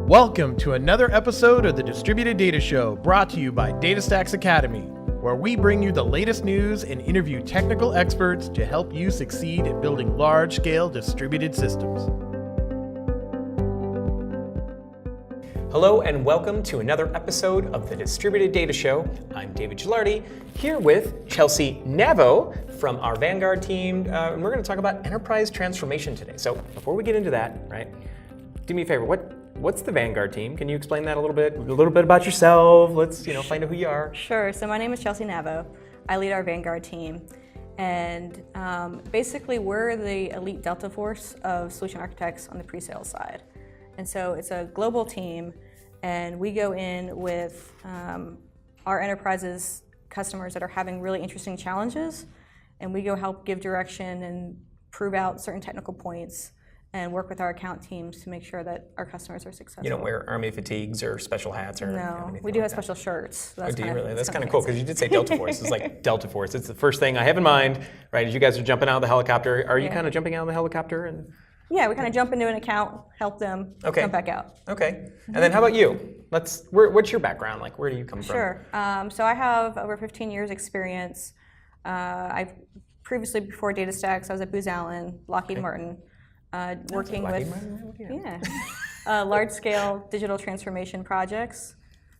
Welcome to another episode of the Distributed Data Show, brought to you by DataStax Academy, where we bring you the latest news and interview technical experts to help you succeed at building large-scale distributed systems. Hello and welcome to another episode of the Distributed Data Show. I'm David Gilardi, here with Chelsea Navo from our Vanguard team, and we're going to talk about enterprise transformation today. So before we get into that, right, do me a favor, what's the Vanguard team? Can you explain that a little bit about yourself? Let's find out who you are. Sure. So my name is Chelsea Navo. I lead our Vanguard team, and basically we're the elite delta force of solution architects on the pre-sales side. And so it's a global team, and we go in with our enterprises customers that are having really interesting challenges, and we go help give direction and prove out certain technical points and work with our account teams to make sure that our customers are successful. You don't wear army fatigues or special hats or No, we do have special shirts. So do you really? That's kind of cool, because you did say Delta Force. It's like Delta Force. It's the first thing I have in mind, right, as you guys are jumping out of the helicopter. Are you kind of jumping out of the helicopter? Yeah, we kind of jump into an account, help them, jump back out. Okay. And then how about you? What's your background? Like, where do you come from? Sure. So I have over 15 years experience. I've previously, before DataStax, I was at Booz Allen, Lockheed Martin, working with large-scale digital transformation projects,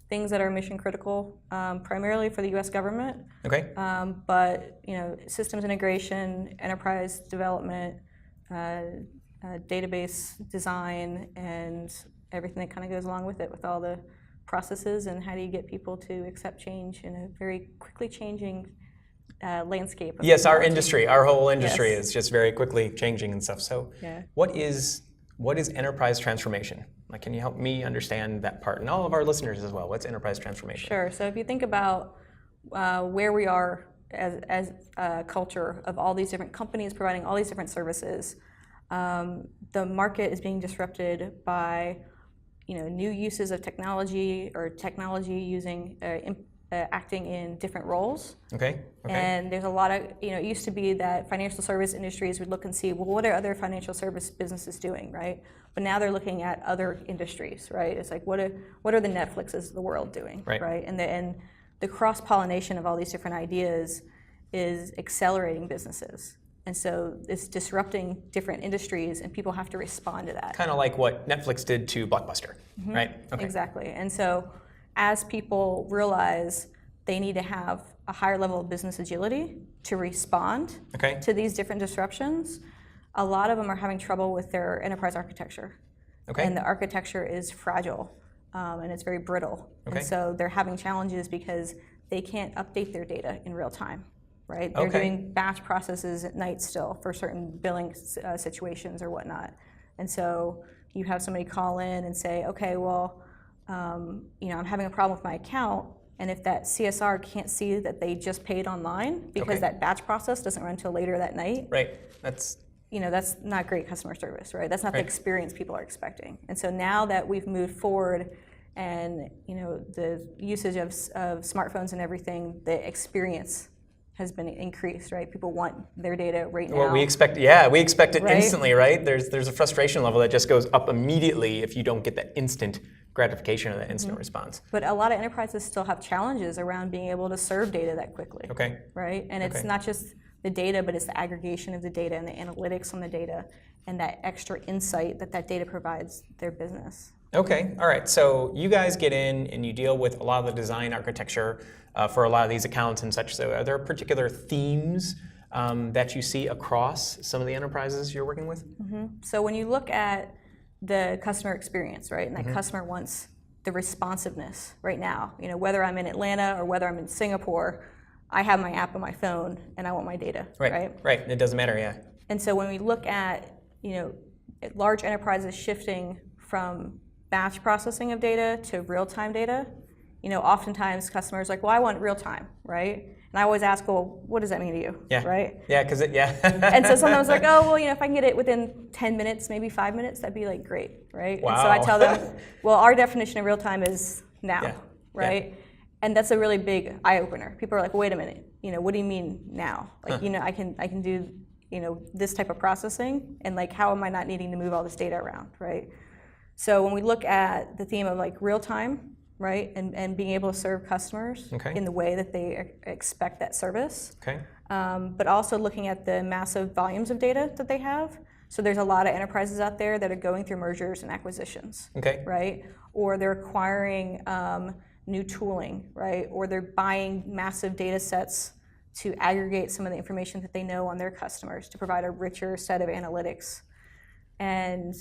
things that are mission critical, primarily for the U.S. government. Okay. But systems integration, enterprise development, database design, and everything that kind of goes along with it, with all the processes and how do you get people to accept change in a very quickly changing landscape. Yes, our whole industry is just very quickly changing and stuff. So what is enterprise transformation? Like, can you help me understand that part, and all of our listeners as well? What's enterprise transformation? Sure. So if you think about where we are as a culture of all these different companies providing all these different services, the market is being disrupted by new uses of technology, or technology using acting in different roles. Okay. And there's a lot of, it used to be that financial service industries would look and see, well, what are other financial service businesses doing, right? But now they're looking at other industries, right? It's like, what are the Netflixes of the world doing, right? And the cross-pollination of all these different ideas is accelerating businesses. And so it's disrupting different industries, and people have to respond to that. Kind of like what Netflix did to Blockbuster, right? Okay. Exactly. And so as people realize they need to have a higher level of business agility to respond to these different disruptions, a lot of them are having trouble with their enterprise architecture. And the architecture is fragile, and it's very brittle. And so they're having challenges because they can't update their data in real time. Right? They're doing batch processes at night still for certain billing situations or whatnot. And so you have somebody call in and say, okay, well, I'm having a problem with my account, and if that CSR can't see that they just paid online because that batch process doesn't run until later that night. Right. That's not great customer service, right? That's not the experience people are expecting. And so now that we've moved forward, and the usage of smartphones and everything, the experience has been increased, right? People want their data right now. Well, we expect it instantly, right? There's a frustration level that just goes up immediately if you don't get that instant gratification or that instant response. But a lot of enterprises still have challenges around being able to serve data that quickly. Right? And it's not just the data, but it's the aggregation of the data and the analytics on the data and that extra insight that data provides their business. Okay, all right. So you guys get in and you deal with a lot of the design architecture for a lot of these accounts and such. So are there particular themes that you see across some of the enterprises you're working with? So when you look at the customer experience, right, and that customer wants the responsiveness right now, whether I'm in Atlanta or whether I'm in Singapore, I have my app on my phone and I want my data, right? Right, it doesn't matter, yeah. And so when we look at, large enterprises shifting from batch processing of data to real-time data, oftentimes customers are like, well, I want real-time, right? And I always ask, well, what does that mean to you, right? Yeah, because And so sometimes like, oh, well, if I can get it within 10 minutes, maybe 5 minutes, that'd be like great, right? Wow. And so I tell them, well, our definition of real-time is now, right? Yeah. And that's a really big eye-opener. People are like, wait a minute, what do you mean now? Like, I can do, this type of processing, and like, how am I not needing to move all this data around, right? So when we look at the theme of like real time, right, and being able to serve customers in the way that they expect that service, but also looking at the massive volumes of data that they have. So there's a lot of enterprises out there that are going through mergers and acquisitions, right? Or they're acquiring new tooling, right? Or they're buying massive data sets to aggregate some of the information that they know on their customers to provide a richer set of analytics. And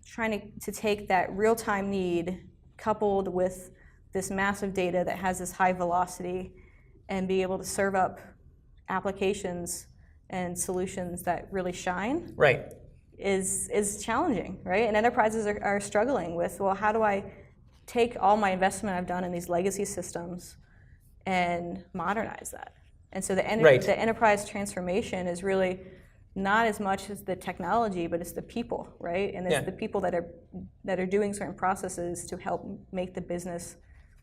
trying to take that real-time need coupled with this massive data that has this high velocity and be able to serve up applications and solutions that really shine is challenging, right? And enterprises are struggling with, well, how do I take all my investment I've done in these legacy systems and modernize that? And so the enterprise transformation is really not as much as the technology, but it's the people, right? And it's the people that are doing certain processes to help make the business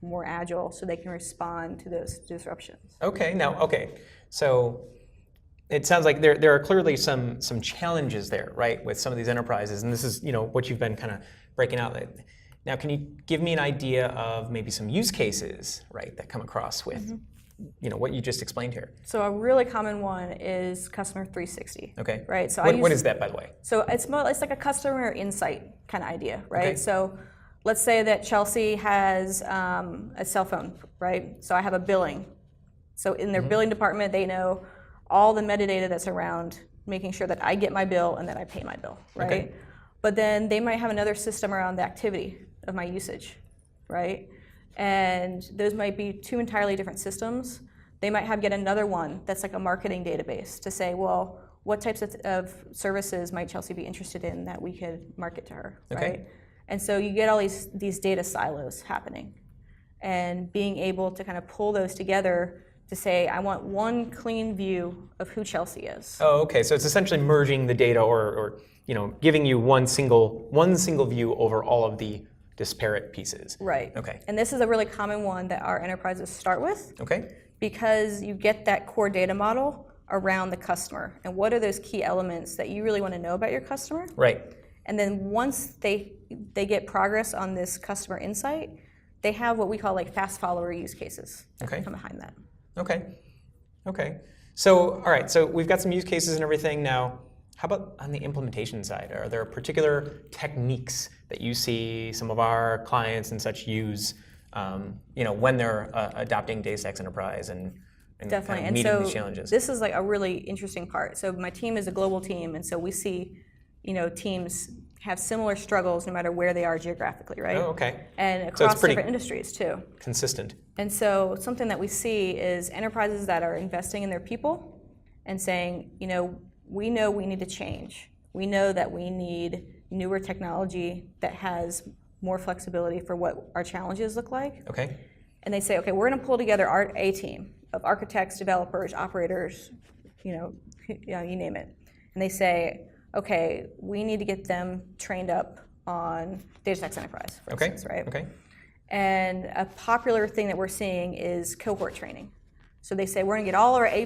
more agile so they can respond to those disruptions. So it sounds like there are clearly some challenges there, right, with some of these enterprises, and this is what you've been kind of breaking out. Now, can you give me an idea of maybe some use cases, right, that come across with what you just explained here? So a really common one is Customer 360. Right. So what is that, by the way? So it's like a customer insight kind of idea, right? So let's say that Chelsea has a cell phone, right? So I have a billing. So in their billing department, they know all the metadata that's around making sure that I get my bill and that I pay my bill, right? But then they might have another system around the activity of my usage, right? And those might be two entirely different systems. They might have yet another one that's like a marketing database to say, well, what types of services might Chelsea be interested in that we could market to her, right? And so you get all these data silos happening, and being able to kind of pull those together to say, I want one clean view of who Chelsea is. So it's essentially merging the data, or giving you one single view over all of the disparate pieces. Right. And this is a really common one that our enterprises start with. Because you get that core data model around the customer, and what are those key elements that you really want to know about your customer. And then once they get progress on this customer insight, they have what we call like fast follower use cases that come behind that. So all right, so we've got some use cases and everything. Now, how about on the implementation side? Are there particular techniques that you see some of our clients and such use, when they're adopting DataStax Enterprise and definitely kind of meeting these challenges? This is like a really interesting part. So my team is a global team, and so we see, teams have similar struggles no matter where they are geographically, right? And across different industries too. Consistent. And so something that we see is enterprises that are investing in their people and saying, we know we need to change. We know that we need newer technology that has more flexibility for what our challenges look like. And they say, we're going to pull together our A team of architects, developers, operators, you name it. And they say, we need to get them trained up on DataStax Enterprise, for instance, right? And a popular thing that we're seeing is cohort training. So they say, we're going to get all our A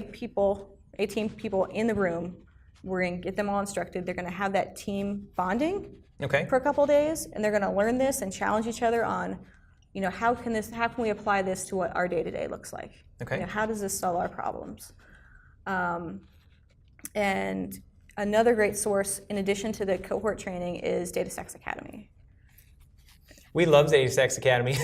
team people in the room. We're going to get them all instructed. They're going to have that team bonding for a couple of days, and they're going to learn this and challenge each other on, how can we apply this to what our day-to-day looks like? How does this solve our problems? And another great source, in addition to the cohort training, is DataStax Academy. We love DataStax Academy.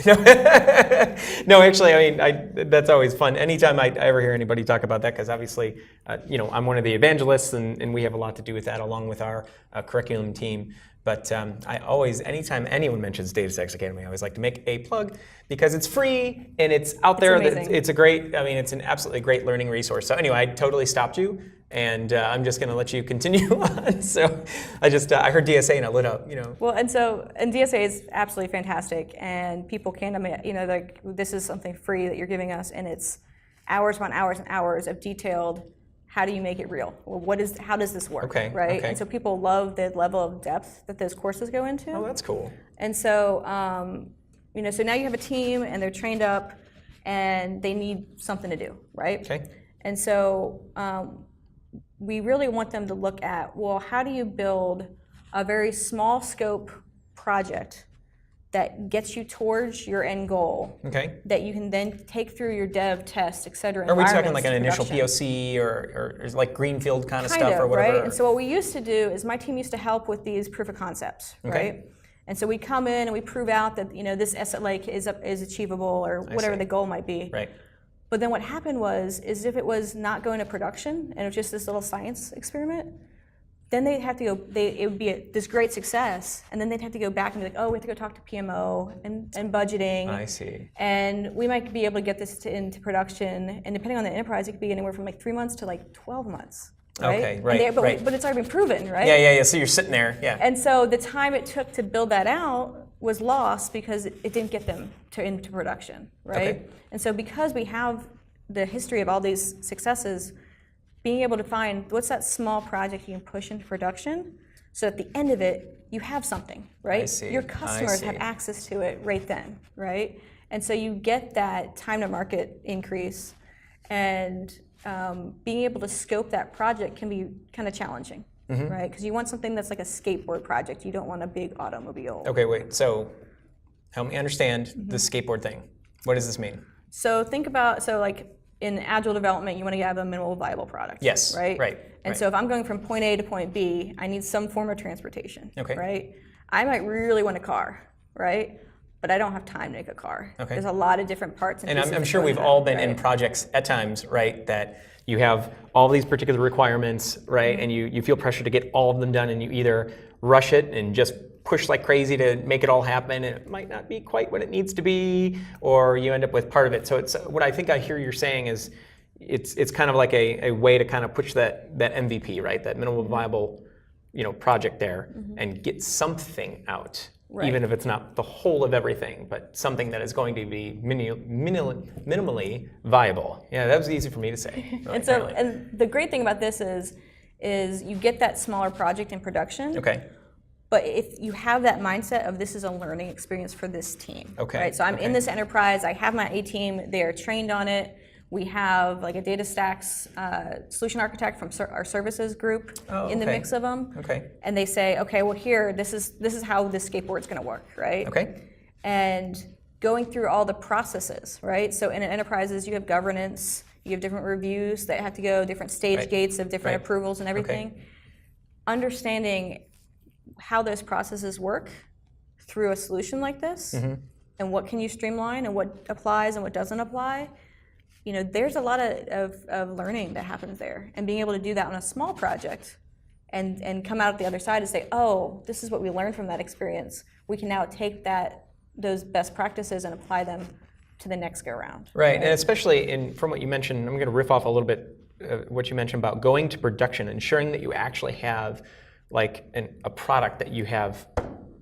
No, actually, that's always fun. Anytime I ever hear anybody talk about that, because obviously, I'm one of the evangelists, and we have a lot to do with that, along with our curriculum team. But I always, anytime anyone mentions DataStax Academy, I always like to make a plug, because it's free and it's out there. It's a great, it's an absolutely great learning resource. So anyway, I totally stopped you, and I'm just going to let you continue on. So I heard DSA and I lit up, Well, and DSA is absolutely fantastic, and people can, this is something free that you're giving us, and it's hours upon hours and hours of detailed, how do you make it real? Well, how does this work, right? And so people love the level of depth that those courses go into. Oh, that's cool. And so, so now you have a team, and they're trained up, and they need something to do, right? And so we really want them to look at, well, how do you build a very small scope project that gets you towards your end goal, that you can then take through your dev, test, et cetera. Are we talking like an initial POC or like greenfield kind of stuff or whatever? Right? And so what we used to do is my team used to help with these proof of concepts, right? And so we come in and we prove out that this SLA is achievable or whatever the goal might be. Right. But then what happened is if it was not going to production and it was just this little science experiment, then they'd have to go, it would be this great success, and then they'd have to go back and be like, oh, we have to go talk to PMO and budgeting. I see. And we might be able to get this into production, and depending on the enterprise, it could be anywhere from like 3 months to like 12 months. Right? Okay, right, but it's already been proven, right? Yeah. So you're sitting there, And so the time it took to build that out was lost because it didn't get them into production, right? Okay. And so because we have the history of all these successes, being able to find what's that small project you can push into production, so at the end of it, you have something, right? I see. Your customers have access to it right then, right? And so you get that time to market increase, and being able to scope that project can be kind of challenging, right? Because you want something that's like a skateboard project. You don't want a big automobile. Okay, wait. So help me understand the skateboard thing. What does this mean? So think about, like in agile development, you want to have a minimal viable product. Yes. Right? And so if I'm going from point A to point B, I need some form of transportation. Okay. Right? I might really want a car, right? But I don't have time to make a car. Okay. There's a lot of different parts. And I'm sure we've all been in projects at times, right, that you have all these particular requirements, right, and you feel pressure to get all of them done, and you either rush it and just push like crazy to make it all happen, and it might not be quite what it needs to be, or you end up with part of it. So it's what I think I hear you're saying is it's kind of like a way to kind of push that MVP, right, that minimal viable project there, and get something out. Right. Even if it's not the whole of everything, but something that is going to be minimally viable. Yeah, that was easy for me to say. Really, and the great thing about this is you get that smaller project in production. Okay. But if you have that mindset of this is a learning experience for this team. Okay. Right. So I'm in this enterprise. I have my A team. They are trained on it. We have like a DataStax solution architect from our services group in the mix of them. Okay. And they say, okay, well here, this is how this skateboard's going to work, right? Okay. And going through all the processes, right? So in enterprises, you have governance, you have different reviews that have to go, different stage gates of different approvals and everything. Okay. Understanding how those processes work through a solution like this, and what can you streamline, and what applies and what doesn't apply. There's a lot of learning that happens there, and being able to do that on a small project and come out the other side and say, oh, this is what we learned from that experience. We can now take those best practices and apply them to the next go round. Right, and especially from what you mentioned, I'm going to riff off a little bit what you mentioned about going to production, ensuring that you actually have like a product that you have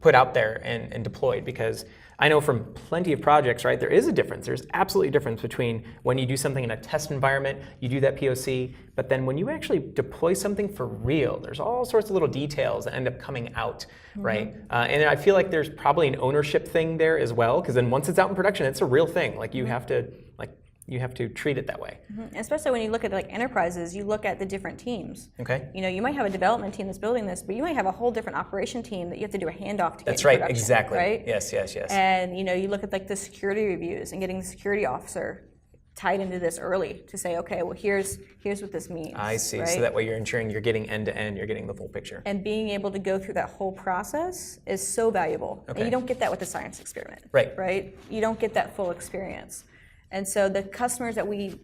put out there and deployed, because I know from plenty of projects, right, there is a difference. There's absolutely a difference between when you do something in a test environment, you do that POC, but then when you actually deploy something for real, there's all sorts of little details that end up coming out, right? And I feel like there's probably an ownership thing there as well, because then once it's out in production, it's a real thing. Like you have to treat it that way. Especially when you look at like enterprises, you look at the different teams. Okay. You might have a development team that's building this, but you might have a whole different operation team that you have to do a handoff to get That's right, production, exactly. Right? Yes. And you look at like the security reviews and getting the security officer tied into this early to say, okay, well here's what this means. I see. Right? So that way you're ensuring you're getting end to end, you're getting the full picture. And being able to go through that whole process is so valuable. Okay. And you don't get that with a science experiment. Right? You don't get that full experience. And so the customers that we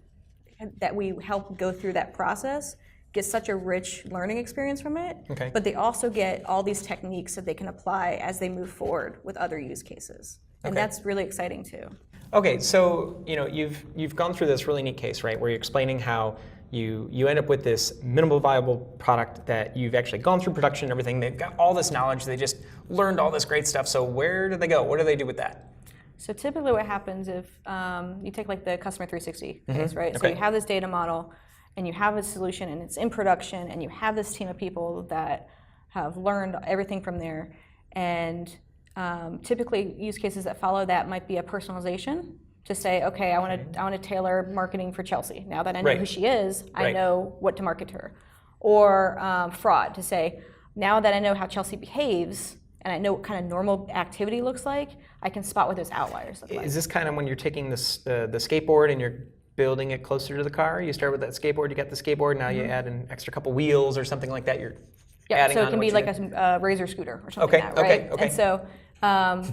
help go through that process get such a rich learning experience from it, but they also get all these techniques that they can apply as they move forward with other use cases. And that's really exciting too. Okay, so you've gone through this really neat case, right, where you're explaining how you end up with this minimal viable product that you've actually gone through production and everything. They've got all this knowledge, they just learned all this great stuff. So where do they go? What do they do with that? So typically what happens if you take like the customer 360 case, right? So you have this data model and you have a solution and it's in production and you have this team of people that have learned everything from there. And typically use cases that follow that might be a personalization to say, okay, I want to tailor marketing for Chelsea. Now that I know who she is, I know what to market to her. Or fraud, to say, now that I know how Chelsea behaves, and I know what kind of normal activity looks like, I can spot what those outliers look like. Is this kind of when you're taking the skateboard and you're building it closer to the car? You start with that skateboard, you get the skateboard, now you add an extra couple wheels or something like that. You're adding so on it can be like a razor scooter or something like that, right? Okay. And so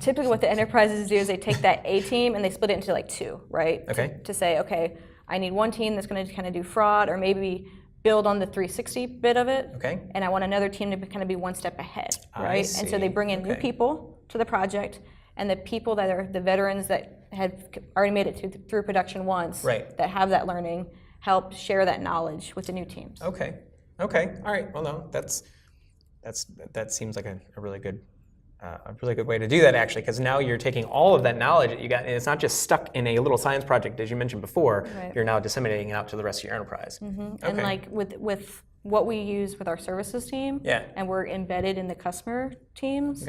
typically what the enterprises do is they take that A team and they split it into like two, right? Okay. To say, okay, I need one team that's going to kind of do fraud or maybe build on the 360 bit of it. Okay. And I want another team to kind of be one step ahead, right? And so they bring in new people to the project, and the people that are the veterans that had already made it through production once, that have that learning, help share that knowledge with the new teams. Okay. All right. Well, no, that seems like a really good way to do that, actually, because now you're taking all of that knowledge that you got, and it's not just stuck in a little science project, as you mentioned before. You're now disseminating it out to the rest of your enterprise. And like with what we use with our services team, and we're embedded in the customer teams.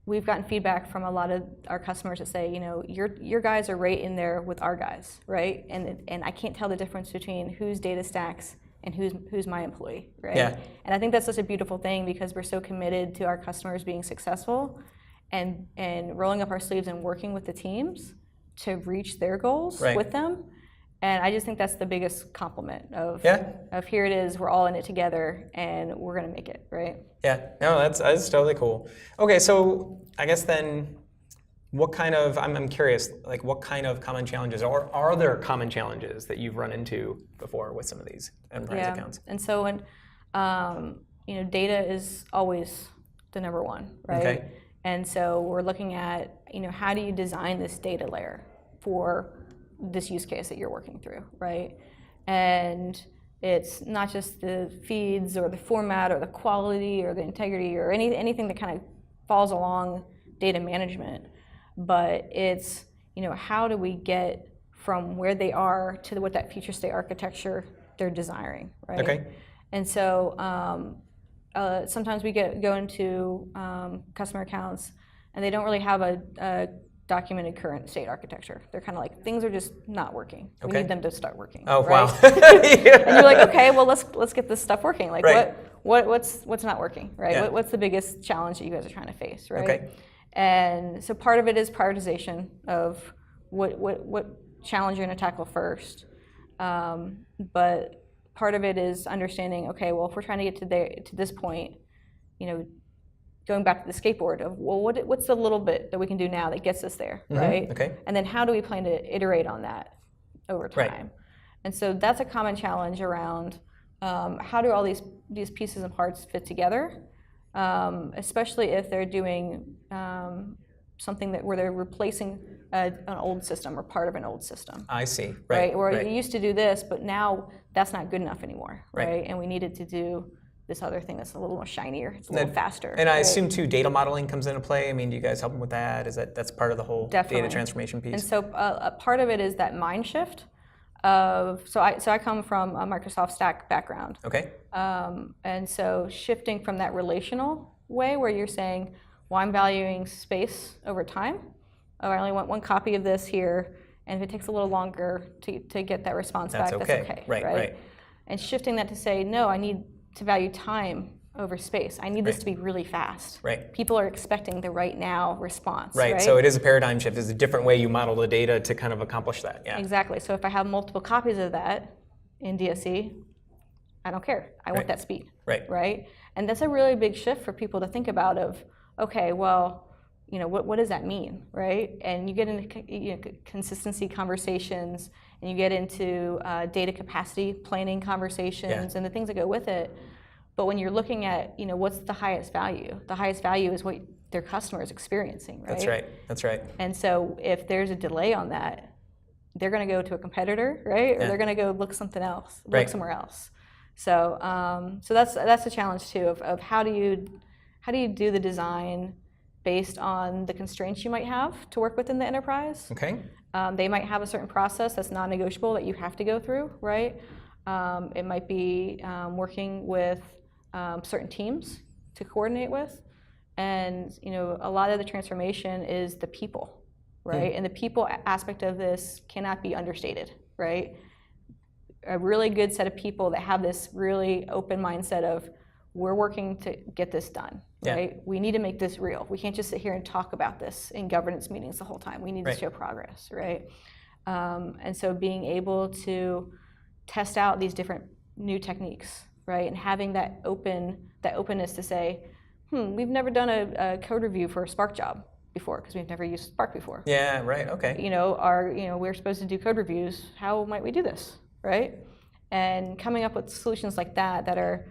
We've gotten feedback from a lot of our customers that say, your guys are right in there with our guys, right? And I can't tell the difference between who's DataStax and who's my employee, right? And I think that's such a beautiful thing because we're so committed to our customers being successful and rolling up our sleeves and working with the teams to reach their goals with them. And I just think that's the biggest compliment of here it is, we're all in it together and we're gonna make it, right? No, that's totally cool. Okay, so I guess then what kind of, I'm curious, like what kind of common challenges, or are there common challenges that you've run into before with some of these enterprise accounts? And so when, data is always the number one, right? And so we're looking at, how do you design this data layer for this use case that you're working through, right? And it's not just the feeds or the format or the quality or the integrity or anything that kind of falls along data management, but it's, how do we get from where they are to what that future state architecture they're desiring, right? And so sometimes we go into customer accounts and they don't really have a documented current state architecture. They're kind of like, things are just not working. We need them to start working. Oh, wow. And you're like, okay, well, let's get this stuff working. Like, what's not working, right? What's the biggest challenge that you guys are trying to face, right? And so part of it is prioritization of what challenge you're going to tackle first. But part of it is understanding, okay, well, if we're trying to get to this point, going back to the skateboard of, well, what's the little bit that we can do now that gets us there, right? And then how do we plan to iterate on that over time? And so that's a common challenge around how do all these pieces and parts fit together, especially if they're doing something where they're replacing an old system or part of an old system. I see. Right? Or you used to do this, but now that's not good enough anymore, right? And we needed to do this other thing that's a little more shinier, it's a little faster. And I assume too, data modeling comes into play. I mean, do you guys help them with that? That's part of the whole data transformation piece? And so a part of it is that mind shift of, so I come from a Microsoft Stack background. And so shifting from that relational way where you're saying, well, I'm valuing space over time. Oh, I only want one copy of this here, and if it takes a little longer to get that response back, that's okay. Right. And shifting that to say, no, I need to value time over space. I need this to be really fast. People are expecting the right now response. So it is a paradigm shift. It's a different way you model the data to kind of accomplish that. Exactly. So if I have multiple copies of that in DSE, I don't care. I want that speed. Right. And that's a really big shift for people to think about of, okay, well, what does that mean, right? And you get into consistency conversations, and you get into data capacity planning conversations and the things that go with it. But when you're looking at, what's the highest value? The highest value is what their customer is experiencing, right? That's right. And so if there's a delay on that, they're going to go to a competitor, right? Or they're going to go look somewhere else. So so that's the challenge too of how do you do the design based on the constraints you might have to work within the enterprise. They might have a certain process that's non-negotiable that you have to go through, right? It might be working with certain teams to coordinate with. And a lot of the transformation is the people, right? And the people aspect of this cannot be understated, right? A really good set of people that have this really open mindset of, we're working to get this done. right? We need to make this real. We can't just sit here and talk about this in governance meetings the whole time. We need to show progress, right? And so being able to test out these different new techniques, right? And having that openness to say, we've never done a code review for a Spark job before because we've never used Spark before. Yeah, right, okay. We're supposed to do code reviews. How might we do this, right? And coming up with solutions like that are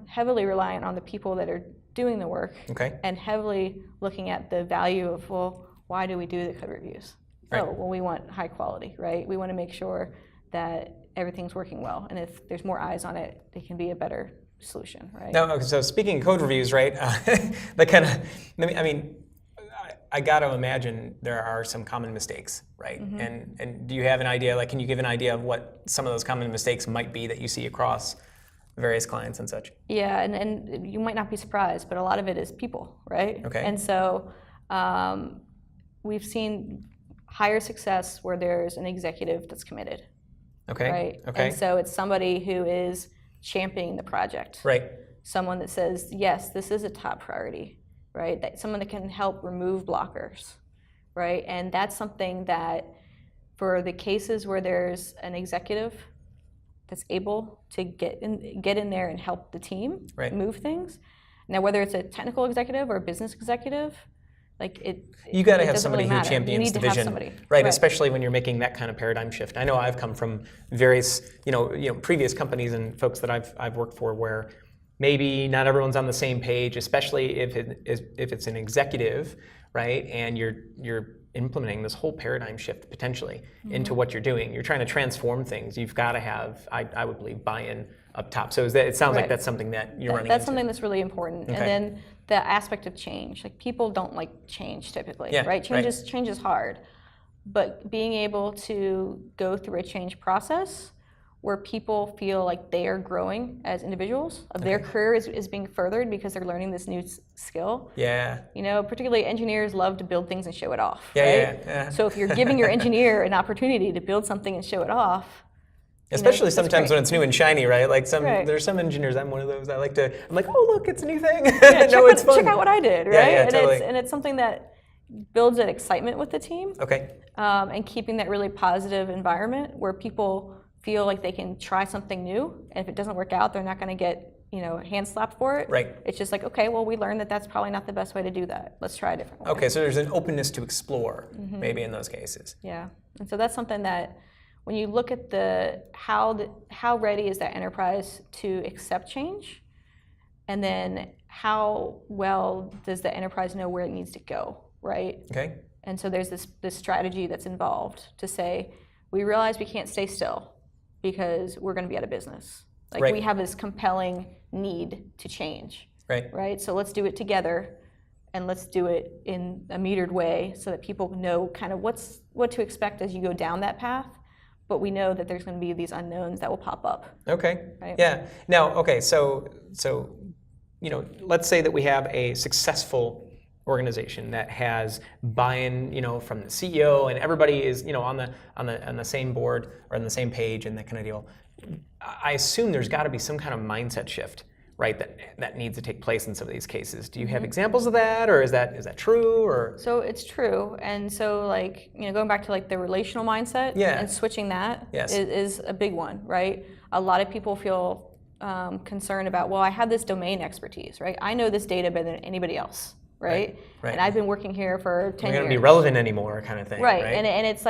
heavily reliant on the people that are doing the work, and heavily looking at the value of, well, why do we do the code reviews? Right. Oh, well, we want high quality, right? We want to make sure that everything's working well, and if there's more eyes on it, it can be a better solution, right? Now, okay, so speaking of code reviews, right? I got to imagine there are some common mistakes, right? And do you have an idea? Like, can you give an idea of what some of those common mistakes might be that you see across various clients and such? Yeah, and you might not be surprised, but a lot of it is people, right? Okay. And so we've seen higher success where there's an executive that's committed. Okay. Right. Okay. And so it's somebody who is championing the project. Right. Someone that says, yes, this is a top priority, right? Someone that can help remove blockers, right? And that's something that for the cases where there's an executive that's able to get in there and help the team move things. Now, whether it's a technical executive or a business executive, you got to have somebody really who champions the vision, right? Especially when you're making that kind of paradigm shift. I know I've come from various, previous companies and folks that I've worked for where maybe not everyone's on the same page, especially if it's an executive, right? And you're implementing this whole paradigm shift potentially into what you're doing. You're trying to transform things. You've got to have, I would believe, buy-in up top. So it sounds like that's something that you're running into. That's something that's really important. Okay. And then the aspect of change. Like, people don't like change typically, right? Change is hard. But being able to go through a change process where people feel like they are growing as individuals, their career is being furthered because they're learning this new skill. Yeah. Particularly engineers love to build things and show it off, right? Yeah. So if you're giving your engineer an opportunity to build something and show it off, especially sometimes when it's new and shiny, right? Like there's some engineers, I'm one of those, I'm like, oh look, it's a new thing. It's fun. Check out what I did, right? Yeah, totally. And it's something that builds an excitement with the team. Okay. And keeping that really positive environment where people feel like they can try something new, and if it doesn't work out, they're not going to get hand slapped for it. Right. It's just like, okay, well, we learned that that's probably not the best way to do that. Let's try a different way. Okay, so there's an openness to explore, maybe in those cases. Yeah, and so that's something that when you look at how ready is that enterprise to accept change, and then how well does the enterprise know where it needs to go, right? Okay. And so there's this strategy that's involved to say, we realize we can't stay still because we're going to be out of business. We have this compelling need to change. Right. So let's do it together, and let's do it in a metered way so that people know kind of what to expect as you go down that path. But we know that there's going to be these unknowns that will pop up. Okay. Right? Yeah. Now, okay. So let's say that we have a successful organization that has buy-in, from the CEO, and everybody is, on the same board or on the same page and that kind of deal. I assume there's got to be some kind of mindset shift, right? That needs to take place in some of these cases. Do you have examples of that, or is that true? Or so it's true, and so going back to the relational mindset and switching that is a big one, right? A lot of people feel concerned about, well, I have this domain expertise, right? I know this data better than anybody else. Right. And I've been working here for 10 years. You're going to be relevant anymore, kind of thing. Right. And it's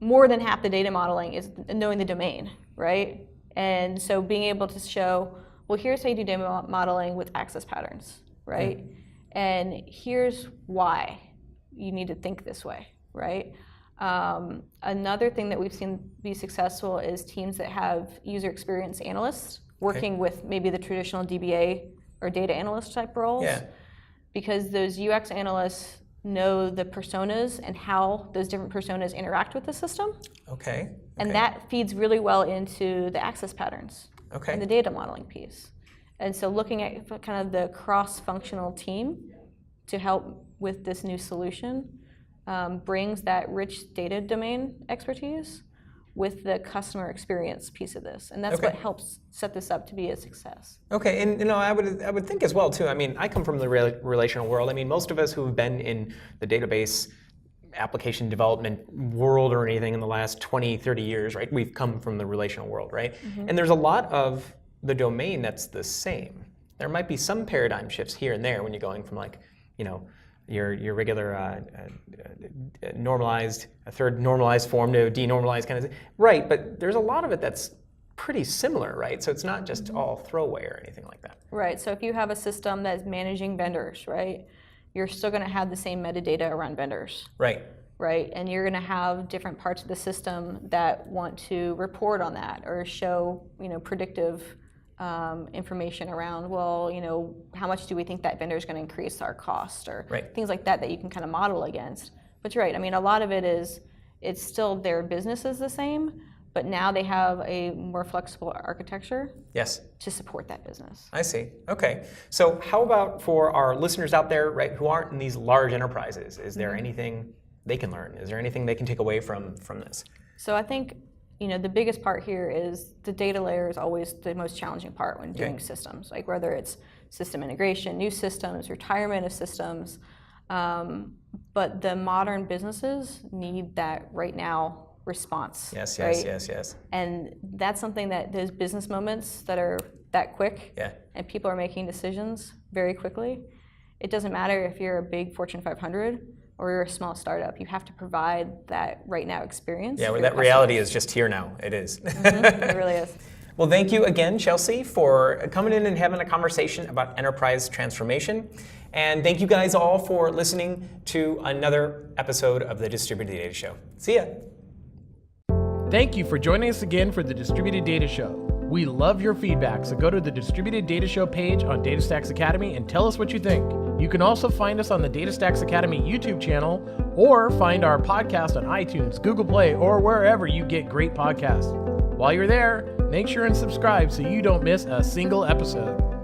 more than half the data modeling is knowing the domain, right? And so being able to show, well, here's how you do data modeling with access patterns, right? And here's why you need to think this way, right? Another thing that we've seen be successful is teams that have user experience analysts working with maybe the traditional DBA or data analyst type roles. Yeah. Because those UX analysts know the personas and how those different personas interact with the system. Okay. And that feeds really well into the access patterns and the data modeling piece. And so looking at kind of the cross-functional team to help with this new solution brings that rich data domain expertise with the customer experience piece of this, and that's what helps set this up to be a success. Okay, and I would think as well too. I mean, I come from the relational world. I mean, most of us who have been in the database application development world or anything in the last 20, 30 years, right? We've come from the relational world, right? And there's a lot of the domain that's the same. There might be some paradigm shifts here and there when you're going from like, your regular normalized, a third normalized form to denormalized kind of thing. Right, but there's a lot of it that's pretty similar, right? So it's not just all throwaway or anything like that. Right, so if you have a system that's managing vendors, right, you're still going to have the same metadata around vendors. Right. Right, and you're going to have different parts of the system that want to report on that or show, predictive information around, well, how much do we think that vendor is going to increase our cost, or things like that you can kind of model against. But you're right. I mean, a lot of it is, it's still their business is the same, but now they have a more flexible architecture to support that business. I see. Okay. So how about for our listeners out there, right, who aren't in these large enterprises? Is there anything they can learn? Is there anything they can take away from this? So I think the biggest part here is the data layer is always the most challenging part when doing systems, like whether it's system integration, new systems, retirement of systems. But the modern businesses need that right now response. Yes. And that's something that those business moments that are that quick and people are making decisions very quickly. It doesn't matter if you're a big Fortune 500 or you're a small startup, you have to provide that right now experience. Yeah, where that reality is just here now. It is. It really is. Well, thank you again, Chelsea, for coming in and having a conversation about enterprise transformation. And thank you guys all for listening to another episode of the Distributed Data Show. See ya. Thank you for joining us again for the Distributed Data Show. We love your feedback, so go to the Distributed Data Show page on DataStax Academy and tell us what you think. You can also find us on the DataStax Academy YouTube channel, or find our podcast on iTunes, Google Play, or wherever you get great podcasts. While you're there, make sure and subscribe so you don't miss a single episode.